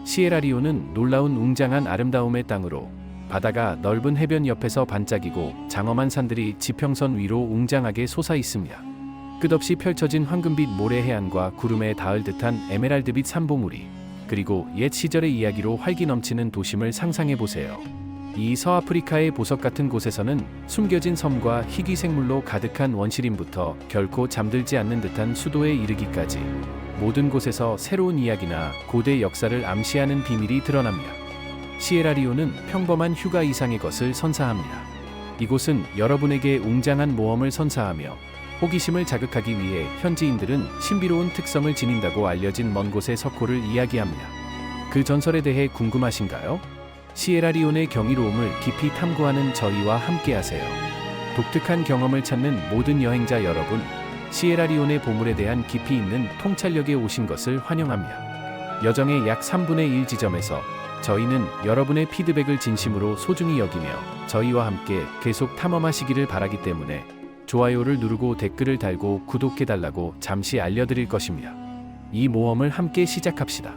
시에라리온은 놀라운 웅장한 아름다움의 땅으로 바다가 넓은 해변 옆에서 반짝이고 장엄한 산들이 지평선 위로 웅장하게 솟아 있습니다. 끝없이 펼쳐진 황금빛 모래 해안과 구름에 닿을 듯한 에메랄드빛 산봉우리, 그리고 옛 시절의 이야기로 활기 넘치는 도심을 상상해 보세요. 이 서아프리카의 보석 같은 곳에서는 숨겨진 섬과 희귀 생물로 가득한 원시림부터 결코 잠들지 않는 듯한 수도에 이르기까지 모든 곳에서 새로운 이야기나 고대 역사를 암시하는 비밀이 드러납니다. 시에라리온은 평범한 휴가 이상의 것을 선사합니다. 이곳은 여러분에게 웅장한 모험을 선사하며 호기심을 자극하기 위해 현지인들은 신비로운 특성을 지닌다고 알려진 먼 곳의 석호를 이야기합니다. 그 전설에 대해 궁금하신가요? 시에라리온의 경이로움을 깊이 탐구하는 저희와 함께하세요. 독특한 경험을 찾는 모든 여행자 여러분, 시에라리온의 보물에 대한 깊이 있는 통찰력에 오신 것을 환영합니다. 여정의 약 3분의 1 지점에서 저희는 여러분의 피드백을 진심으로 소중히 여기며 저희와 함께 계속 탐험하시기를 바라기 때문에 좋아요를 누르고 댓글을 달고 구독해달라고 잠시 알려드릴 것입니다. 이 모험을 함께 시작합시다.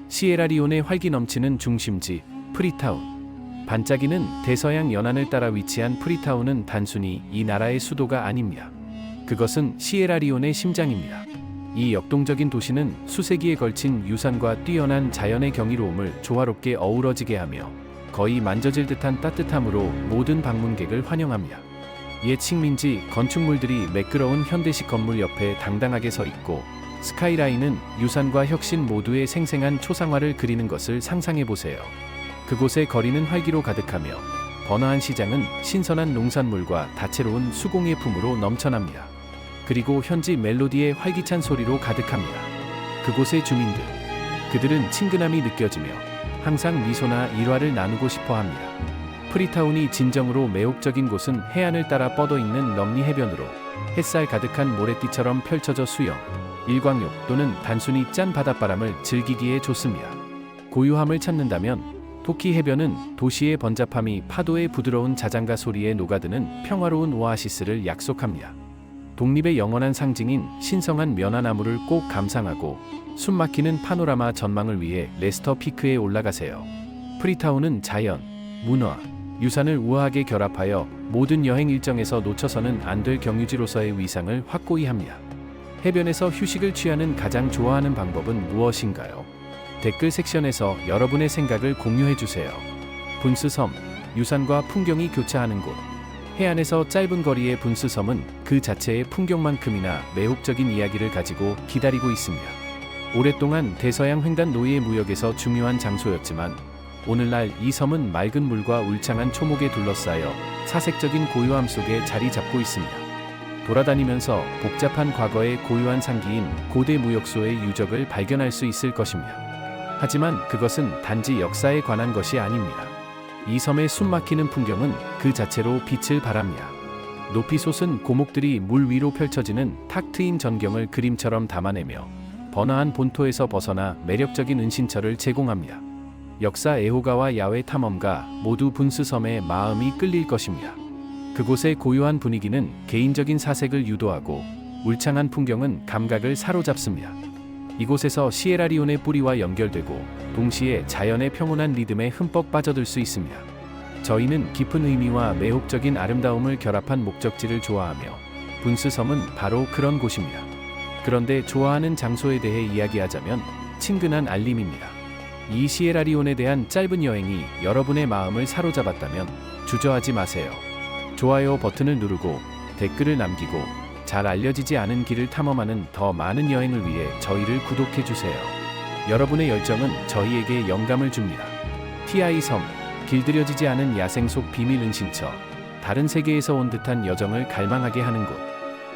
시에라리온의 활기 넘치는 중심지 프리타운. 반짝이는 대서양 연안을 따라 위치한 프리타운은 단순히 이 나라의 수도가 아닙니다. 그것은 시에라리온의 심장입니다. 이 역동적인 도시는 수세기에 걸친 유산과 뛰어난 자연의 경이로움을 조화롭게 어우러지게 하며 거의 만져질 듯한 따뜻함으로 모든 방문객을 환영합니다. 옛 식민지 건축물들이 매끄러운 현대식 건물 옆에 당당하게 서 있고, 스카이라인은 유산과 혁신 모두의 생생한 초상화를 그리는 것을 상상해 보세요. 그곳의 거리는 활기로 가득하며 번화한 시장은 신선한 농산물과 다채로운 수공예품으로 넘쳐납니다. 그리고 현지 멜로디의 활기찬 소리로 가득합니다. 그곳의 주민들, 그들은 친근함이 느껴지며 항상 미소나 일화를 나누고 싶어 합니다. 프리타운이 진정으로 매혹적인 곳은 해안을 따라 뻗어있는 럼니 해변으로 햇살 가득한 모래띠처럼 펼쳐져 수영, 일광욕 또는 단순히 짠 바닷바람을 즐기기에 좋습니다. 고요함을 찾는다면 토키 해변은 도시의 번잡함이 파도의 부드러운 자장가 소리에 녹아드는 평화로운 오아시스를 약속합니다. 독립의 영원한 상징인 신성한 면화나무를 꼭 감상하고 숨막히는 파노라마 전망을 위해 레스터 피크에 올라가세요. 프리타운은 자연, 문화, 유산을 우아하게 결합하여 모든 여행 일정에서 놓쳐서는 안 될 경유지로서의 위상을 확고히 합니다. 해변에서 휴식을 취하는 가장 좋아하는 방법은 무엇인가요? 댓글 섹션에서 여러분의 생각을 공유해주세요. 분스섬, 유산과 풍경이 교차하는 곳. 해안에서 짧은 거리의 분스섬은 그 자체의 풍경만큼이나 매혹적인 이야기를 가지고 기다리고 있습니다. 오랫동안 대서양 횡단 노예 무역에서 중요한 장소였지만 오늘날 이 섬은 맑은 물과 울창한 초목에 둘러싸여 사색적인 고요함 속에 자리 잡고 있습니다. 돌아다니면서 복잡한 과거의 고유한 상기인 고대 무역소의 유적을 발견할 수 있을 것입니다. 하지만 그것은 단지 역사에 관한 것이 아닙니다. 이 섬의 숨막히는 풍경은 그 자체로 빛을 발합니다. 높이 솟은 고목들이 물 위로 펼쳐지는 탁 트인 전경을 그림처럼 담아내며 번화한 본토에서 벗어나 매력적인 은신처를 제공합니다. 역사 애호가와 야외 탐험가 모두 분스섬에 마음이 끌릴 것입니다. 그곳의 고요한 분위기는 개인적인 사색을 유도하고 울창한 풍경은 감각을 사로잡습니다. 이곳에서 시에라리온의 뿌리와 연결되고 동시에 자연의 평온한 리듬에 흠뻑 빠져들 수 있습니다. 저희는 깊은 의미와 매혹적인 아름다움을 결합한 목적지를 좋아하며 분스섬은 바로 그런 곳입니다. 그런데 좋아하는 장소에 대해 이야기하자면 친근한 알림입니다. 이 시에라리온에 대한 짧은 여행이 여러분의 마음을 사로잡았다면 주저하지 마세요. 좋아요 버튼을 누르고 댓글을 남기고 잘 알려지지 않은 길을 탐험하는 더 많은 여행을 위해 저희를 구독해주세요. 여러분의 열정은 저희에게 영감을 줍니다. TI 섬, 길들여지지 않은 야생 속 비밀 은신처, 다른 세계에서 온 듯한 여정을 갈망하게 하는 곳.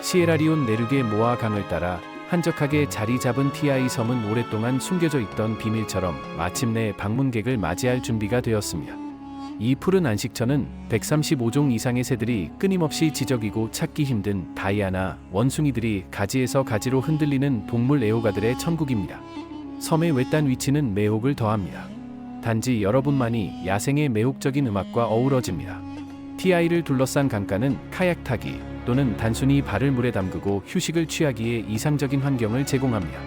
시에라리온 내륙의 모아 강을 따라 한적하게 자리 잡은 TI 섬은 오랫동안 숨겨져 있던 비밀처럼 마침내 방문객을 맞이할 준비가 되었습니다. 이 푸른 안식처는 135종 이상의 새들이 끊임없이 지저귀고 찾기 힘든 다이아나 원숭이들이 가지에서 가지로 흔들리는 동물 애호가들의 천국입니다. 섬의 외딴 위치는 매혹을 더합니다. 단지 여러분만이 야생의 매혹적인 음악과 어우러집니다. TI를 둘러싼 강가는 카약 타기 또는 단순히 발을 물에 담그고 휴식을 취하기에 이상적인 환경을 제공합니다.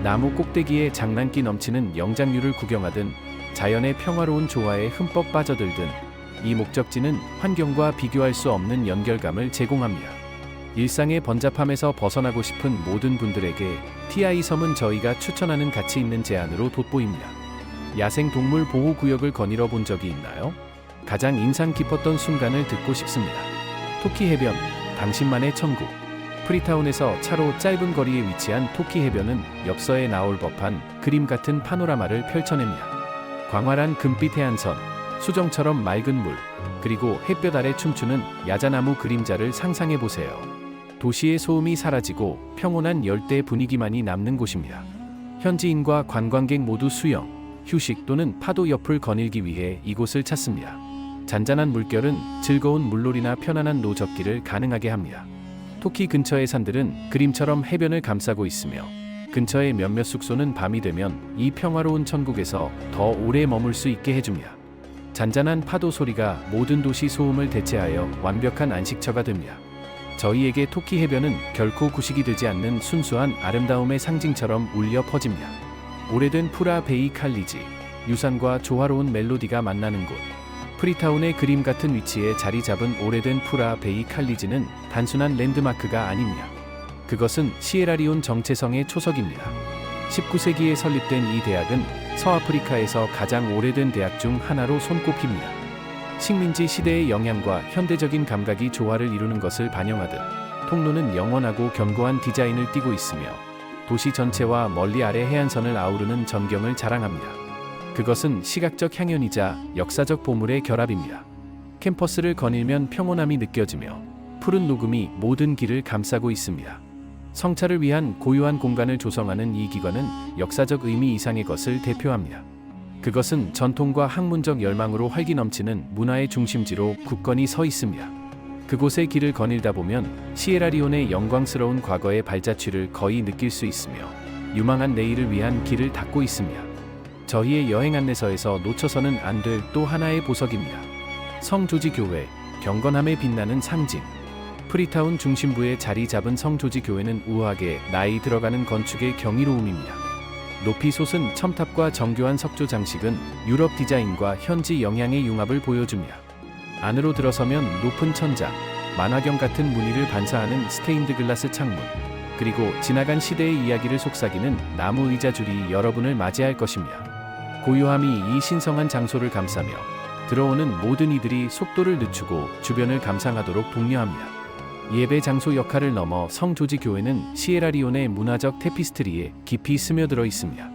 나무 꼭대기에 장난기 넘치는 영장류를 구경하든 자연의 평화로운 조화에 흠뻑 빠져들든 이 목적지는 환경과 비교할 수 없는 연결감을 제공합니다. 일상의 번잡함에서 벗어나고 싶은 모든 분들에게 TI 섬은 저희가 추천하는 가치 있는 제안으로 돋보입니다. 야생동물 보호구역을 거닐어 본 적이 있나요? 가장 인상 깊었던 순간을 듣고 싶습니다. 토키 해변, 당신만의 천국. 프리타운에서 차로 짧은 거리에 위치한 토키 해변은 엽서에 나올 법한 그림 같은 파노라마를 펼쳐냅니다. 광활한 금빛 해안선, 수정처럼 맑은 물, 그리고 햇볕 아래 춤추는 야자나무 그림자를 상상해 보세요. 도시의 소음이 사라지고 평온한 열대 분위기만이 남는 곳입니다. 현지인과 관광객 모두 수영, 휴식 또는 파도 옆을 거닐기 위해 이곳을 찾습니다. 잔잔한 물결은 즐거운 물놀이나 편안한 노젓기를 가능하게 합니다. 토키 근처의 산들은 그림처럼 해변을 감싸고 있으며 근처의 몇몇 숙소는 밤이 되면 이 평화로운 천국에서 더 오래 머물 수 있게 해줍니다. 잔잔한 파도 소리가 모든 도시 소음을 대체하여 완벽한 안식처가 됩니다. 저희에게 토키 해변은 결코 구식이 되지 않는 순수한 아름다움의 상징처럼 울려 퍼집니다. 오래된 프라 베이 칼리지, 유산과 조화로운 멜로디가 만나는 곳. 프리타운의 그림 같은 위치에 자리 잡은 오래된 프라 베이 칼리지는 단순한 랜드마크가 아닙니다. 그것은 시에라리온 정체성의 초석입니다. 19세기에 설립된 이 대학은 서아프리카에서 가장 오래된 대학 중 하나로 손꼽힙니다. 식민지 시대의 영향과 현대적인 감각이 조화를 이루는 것을 반영하듯 통로는 영원하고 견고한 디자인을 띠고 있으며 도시 전체와 멀리 아래 해안선을 아우르는 전경을 자랑합니다. 그것은 시각적 향연이자 역사적 보물의 결합입니다. 캠퍼스를 거닐면 평온함이 느껴지며 푸른 녹음이 모든 길을 감싸고 있습니다. 성찰을 위한 고유한 공간을 조성하는 이 기관은 역사적 의미 이상의 것을 대표합니다. 그것은 전통과 학문적 열망으로 활기 넘치는 문화의 중심지로 굳건히 서 있습니다. 그곳의 길을 거닐다 보면 시에라리온의 영광스러운 과거의 발자취를 거의 느낄 수 있으며 유망한 내일을 위한 길을 닫고 있습니다. 저희의 여행 안내서에서 놓쳐서는 안 될 또 하나의 보석입니다. 성조지 교회, 경건함에 빛나는 상징. 프리타운 중심부에 자리 잡은 성조지 교회는 우아하게 나이 들어가는 건축의 경이로움입니다. 높이 솟은 첨탑과 정교한 석조 장식은 유럽 디자인과 현지 영향의 융합을 보여줍니다. 안으로 들어서면 높은 천장, 만화경 같은 무늬를 반사하는 스테인드 글라스 창문, 그리고 지나간 시대의 이야기를 속삭이는 나무 의자줄이 여러분을 맞이할 것입니다. 고요함이 이 신성한 장소를 감싸며 들어오는 모든 이들이 속도를 늦추고 주변을 감상하도록 독려합니다. 예배 장소 역할을 넘어 성조지 교회는 시에라리온의 문화적 테피스트리에 깊이 스며들어 있습니다.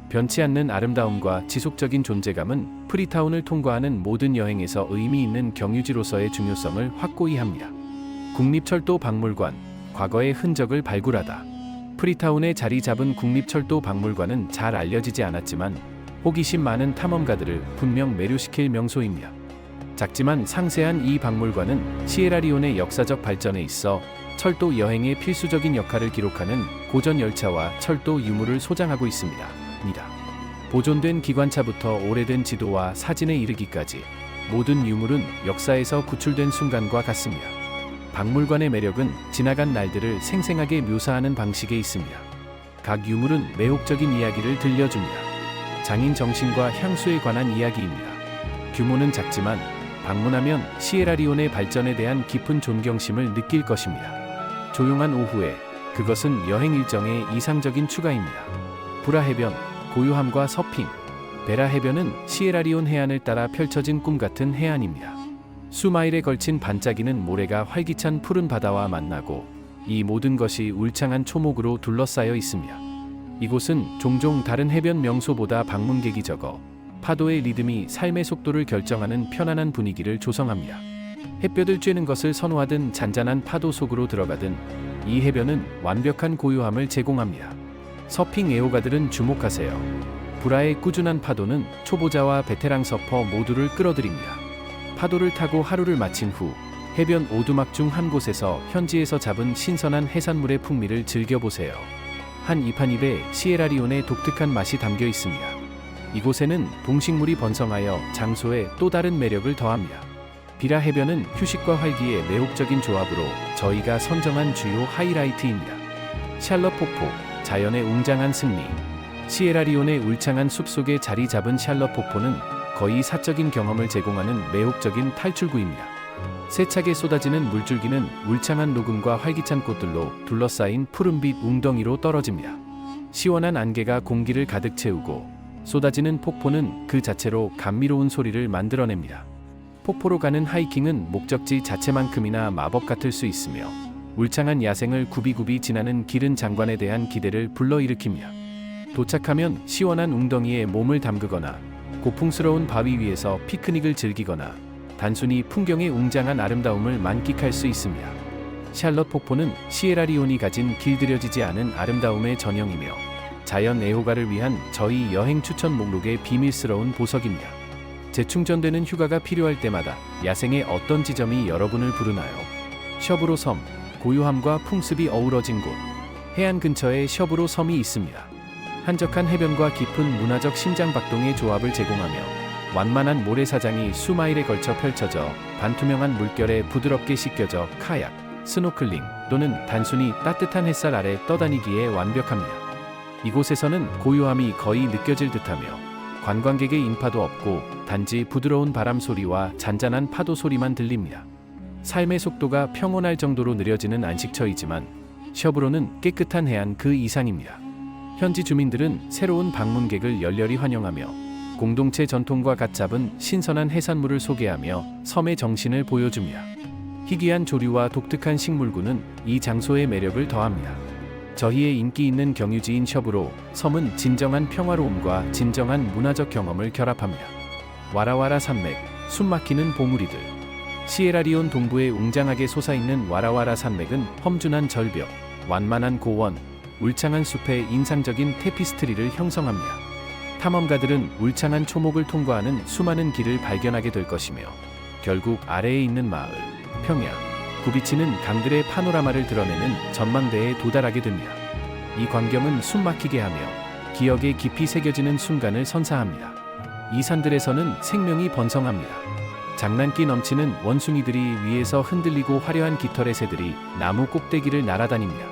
변치 않는 아름다움과 지속적인 존재감은 프리타운을 통과하는 모든 여행에서 의미 있는 경유지로서의 중요성을 확고히 합니다. 국립철도 박물관, 과거의 흔적을 발굴하다. 프리타운에 자리 잡은 국립철도 박물관은 잘 알려지지 않았지만 호기심 많은 탐험가들을 분명 매료시킬 명소입니다. 작지만 상세한 이 박물관은 시에라리온의 역사적 발전에 있어 철도 여행의 필수적인 역할을 기록하는 고전 열차와 철도 유물을 소장하고 있습니다. 보존된 기관차부터 오래된 지도와 사진에 이르기까지 모든 유물은 역사에서 구출된 순간과 같습니다. 박물관의 매력은 지나간 날들을 생생하게 묘사하는 방식에 있습니다. 각 유물은 매혹적인 이야기를 들려줍니다. 장인 정신과 향수에 관한 이야기입니다. 규모는 작지만 방문하면 시에라리온의 발전에 대한 깊은 존경심을 느낄 것입니다. 조용한 오후에 그것은 여행 일정의 이상적인 추가입니다. 브라 해변, 고요함과 서핑. 베라 해변은 시에라리온 해안을 따라 펼쳐진 꿈 같은 해안입니다. 수마일에 걸친 반짝이는 모래가 활기찬 푸른 바다와 만나고 이 모든 것이 울창한 초목으로 둘러싸여 있습니다. 이곳은 종종 다른 해변 명소보다 방문객이 적어 파도의 리듬이 삶의 속도를 결정하는 편안한 분위기를 조성합니다. 햇볕을 쬐는 것을 선호하든 잔잔한 파도 속으로 들어가든 이 해변은 완벽한 고요함을 제공합니다. 서핑 애호가들은 주목하세요. 브라의 꾸준한 파도는 초보자와 베테랑 서퍼 모두를 끌어들입니다. 파도를 타고 하루를 마친 후 해변 오두막 중 한 곳에서 현지에서 잡은 신선한 해산물의 풍미를 즐겨보세요. 한 입 한 입에 시에라리온의 독특한 맛이 담겨 있습니다. 이곳에는 동식물이 번성하여 장소에 또 다른 매력을 더합니다. 비라 해변은 휴식과 활기의 매혹적인 조합으로 저희가 선정한 주요 하이라이트입니다. 샬럿 폭포, 자연의 웅장한 승리. 시에라리온의 울창한 숲속에 자리 잡은 샬럿 폭포는 거의 사적인 경험을 제공하는 매혹적인 탈출구입니다. 세차게 쏟아지는 물줄기는 울창한 녹음과 활기찬 꽃들로 둘러싸인 푸른빛 웅덩이로 떨어집니다. 시원한 안개가 공기를 가득 채우고 쏟아지는 폭포는 그 자체로 감미로운 소리를 만들어냅니다. 폭포로 가는 하이킹은 목적지 자체만큼이나 마법 같을 수 있으며 울창한 야생을 굽이굽이 지나는 길은 장관에 대한 기대를 불러일으킵니다. 도착하면 시원한 웅덩이에 몸을 담그거나 고풍스러운 바위 위에서 피크닉을 즐기거나 단순히 풍경의 웅장한 아름다움을 만끽할 수 있습니다. 샬럿 폭포는 시에라리온이 가진 길들여지지 않은 아름다움의 전형이며 자연 애호가를 위한 저희 여행 추천 목록의 비밀스러운 보석입니다. 재충전되는 휴가가 필요할 때마다 야생의 어떤 지점이 여러분을 부르나요? 셔브로 섬, 고요함과 풍습이 어우러진 곳. 해안 근처에 셔브로 섬이 있습니다. 한적한 해변과 깊은 문화적 심장박동의 조합을 제공하며 완만한 모래사장이 수마일에 걸쳐 펼쳐져 반투명한 물결에 부드럽게 씻겨져 카약, 스노클링 또는 단순히 따뜻한 햇살 아래 떠다니기에 완벽합니다. 이곳에서는 고요함이 거의 느껴질 듯하며 관광객의 인파도 없고 단지 부드러운 바람 소리와 잔잔한 파도 소리만 들립니다. 삶의 속도가 평온할 정도로 느려지는 안식처이지만 셔브로는 깨끗한 해안 그 이상입니다. 현지 주민들은 새로운 방문객을 열렬히 환영하며 공동체 전통과 갓 잡은 신선한 해산물을 소개하며 섬의 정신을 보여줍니다. 희귀한 조류와 독특한 식물군은 이 장소의 매력을 더합니다. 저희의 인기 있는 경유지인 셔브로 섬은 진정한 평화로움과 진정한 문화적 경험을 결합합니다. 와라와라 산맥, 숨막히는 봉우리들. 시에라리온 동부에 웅장하게 솟아있는 와라와라 산맥은 험준한 절벽, 완만한 고원, 울창한 숲에 인상적인 테피스트리를 형성합니다. 탐험가들은 울창한 초목을 통과하는 수많은 길을 발견하게 될 것이며 결국 아래에 있는 마을, 평야, 굽이치는 강들의 파노라마를 드러내는 전망대에 도달하게 됩니다. 이 광경은 숨막히게 하며 기억에 깊이 새겨지는 순간을 선사합니다. 이 산들에서는 생명이 번성합니다. 장난기 넘치는 원숭이들이 위에서 흔들리고 화려한 깃털의 새들이 나무 꼭대기를 날아다닙니다.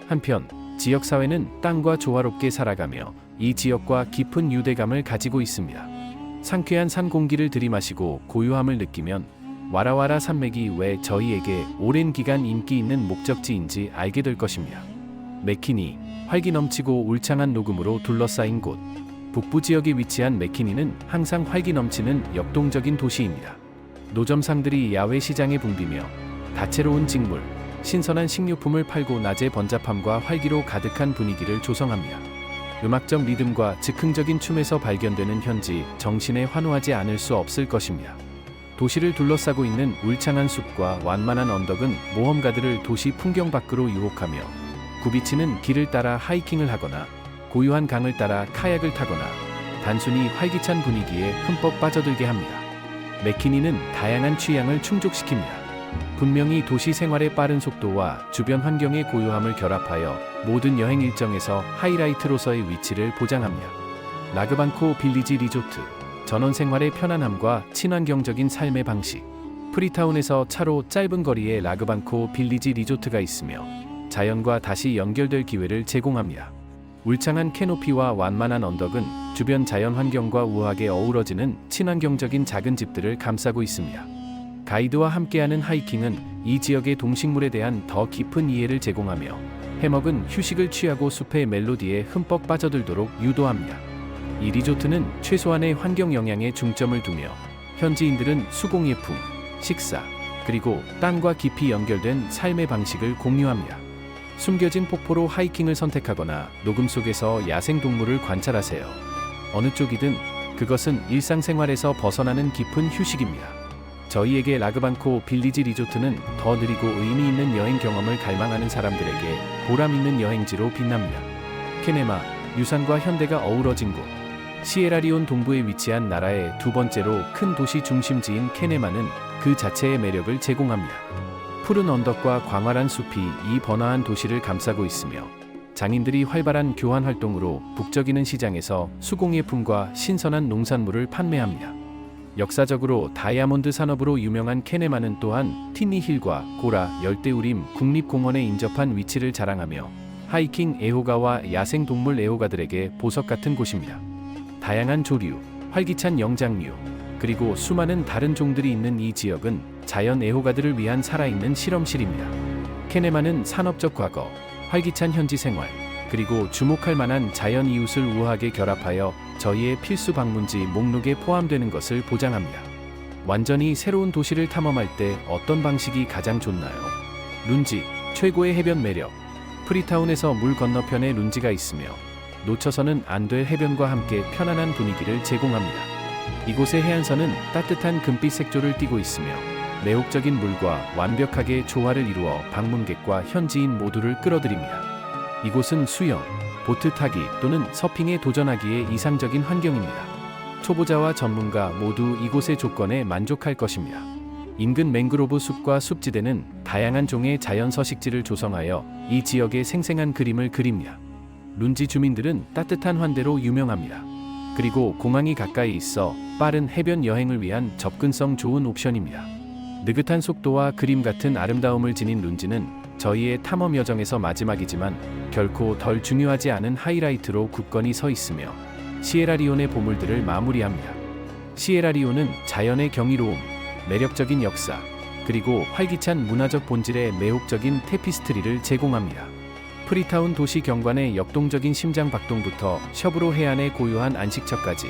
한편 지역사회는 땅과 조화롭게 살아가며 이 지역과 깊은 유대감을 가지고 있습니다. 상쾌한 산 공기를 들이마시고 고요함을 느끼면 와라와라 산맥이 왜 저희에게 오랜 기간 인기 있는 목적지인지 알게 될 것입니다. 맥키니, 활기 넘치고 울창한 녹음으로 둘러싸인 곳. 북부 지역에 위치한 맥키니는 항상 활기 넘치는 역동적인 도시입니다. 노점상들이 야외 시장에 붐비며 다채로운 직물, 신선한 식료품을 팔고 낮의 번잡함과 활기로 가득한 분위기를 조성합니다. 음악적 리듬과 즉흥적인 춤에서 발견되는 현지 정신에 환호하지 않을 수 없을 것입니다. 도시를 둘러싸고 있는 울창한 숲과 완만한 언덕은 모험가들을 도시 풍경 밖으로 유혹하며 굽이치는 길을 따라 하이킹을 하거나 고요한 강을 따라 카약을 타거나 단순히 활기찬 분위기에 흠뻑 빠져들게 합니다. 맥키니는 다양한 취향을 충족시킵니다. 분명히 도시 생활의 빠른 속도와 주변 환경의 고요함을 결합하여 모든 여행 일정에서 하이라이트로서의 위치를 보장합니다. 라그반코 빌리지 리조트. 전원 생활의 편안함과 친환경적인 삶의 방식. 프리타운에서 차로 짧은 거리에 라그반코 빌리지 리조트가 있으며 자연과 다시 연결될 기회를 제공합니다. 울창한 캐노피와 완만한 언덕은 주변 자연 환경과 우아하게 어우러지는 친환경적인 작은 집들을 감싸고 있습니다. 가이드와 함께하는 하이킹은 이 지역의 동식물에 대한 더 깊은 이해를 제공하며 해먹은 휴식을 취하고 숲의 멜로디에 흠뻑 빠져들도록 유도합니다. 이 리조트는 최소한의 환경 영향에 중점을 두며 현지인들은 수공예품, 식사, 그리고 땅과 깊이 연결된 삶의 방식을 공유합니다. 숨겨진 폭포로 하이킹을 선택하거나 녹음 속에서 야생동물을 관찰하세요. 어느 쪽이든 그것은 일상생활에서 벗어나는 깊은 휴식입니다. 저희에게 라그반코 빌리지 리조트는 더 느리고 의미 있는 여행 경험을 갈망하는 사람들에게 보람 있는 여행지로 빛납니다. 케네마, 유산과 현대가 어우러진 곳. 시에라리온 동부에 위치한 나라의 두 번째로 큰 도시 중심지인 케네마는 그 자체의 매력을 제공합니다. 푸른 언덕과 광활한 숲이 이 번화한 도시를 감싸고 있으며 장인들이 활발한 교환 활동으로 북적이는 시장에서 수공예품과 신선한 농산물을 판매합니다. 역사적으로 다이아몬드 산업으로 유명한 케네마는 또한 티니힐과 고라 열대우림 국립공원에 인접한 위치를 자랑하며 하이킹 애호가와 야생동물 애호가들에게 보석 같은 곳입니다. 다양한 조류, 활기찬 영장류, 그리고 수많은 다른 종들이 있는 이 지역은 자연 애호가들을 위한 살아있는 실험실입니다. 케네마는 산업적 과거, 활기찬 현지 생활, 그리고 주목할 만한 자연 이웃을 우아하게 결합하여 저희의 필수 방문지 목록에 포함되는 것을 보장합니다. 완전히 새로운 도시를 탐험할 때 어떤 방식이 가장 좋나요? 룬지, 최고의 해변 매력. 프리타운에서 물 건너편에 룬지가 있으며 놓쳐서는 안 될 해변과 함께 편안한 분위기를 제공합니다. 이곳의 해안선은 따뜻한 금빛 색조를 띠고 있으며 매혹적인 물과 완벽하게 조화를 이루어 방문객과 현지인 모두를 끌어들입니다. 이곳은 수영, 보트 타기 또는 서핑에 도전하기에 이상적인 환경입니다. 초보자와 전문가 모두 이곳의 조건에 만족할 것입니다. 인근 맹그로브 숲과 숲지대는 다양한 종의 자연 서식지를 조성하여 이 지역의 생생한 그림을 그립니다. 룬지 주민들은 따뜻한 환대로 유명합니다. 그리고 공항이 가까이 있어 빠른 해변 여행을 위한 접근성 좋은 옵션입니다. 느긋한 속도와 그림 같은 아름다움을 지닌 룬지는 저희의 탐험 여정에서 마지막이지만 결코 덜 중요하지 않은 하이라이트로 굳건히 서 있으며 시에라리온의 보물들을 마무리합니다. 시에라리온은 자연의 경이로움, 매력적인 역사, 그리고 활기찬 문화적 본질의 매혹적인 테피스트리를 제공합니다. 프리타운 도시 경관의 역동적인 심장 박동부터 셔브로 해안의 고요한 안식처까지,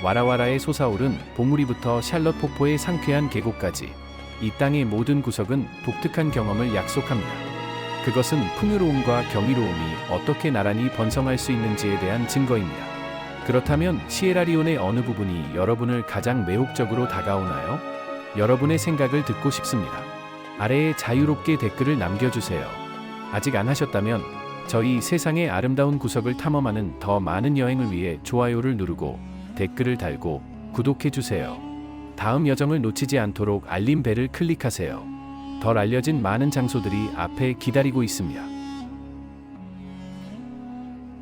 와라와라의 솟아오른 봉우리부터 샬럿 폭포의 상쾌한 계곡까지 이 땅의 모든 구석은 독특한 경험을 약속합니다. 그것은 풍요로움과 경이로움이 어떻게 나란히 번성할 수 있는지에 대한 증거입니다. 그렇다면 시에라리온의 어느 부분이 여러분을 가장 매혹적으로 다가오나요? 여러분의 생각을 듣고 싶습니다. 아래에 자유롭게 댓글을 남겨주세요. 아직 안 하셨다면 저희 세상의 아름다운 구석을 탐험하는 더 많은 여행을 위해 좋아요를 누르고 댓글을 달고 구독해주세요. 다음 여정을 놓치지 않도록 알림 벨을 클릭하세요. 덜 알려진 많은 장소들이 앞에 기다리고 있습니다.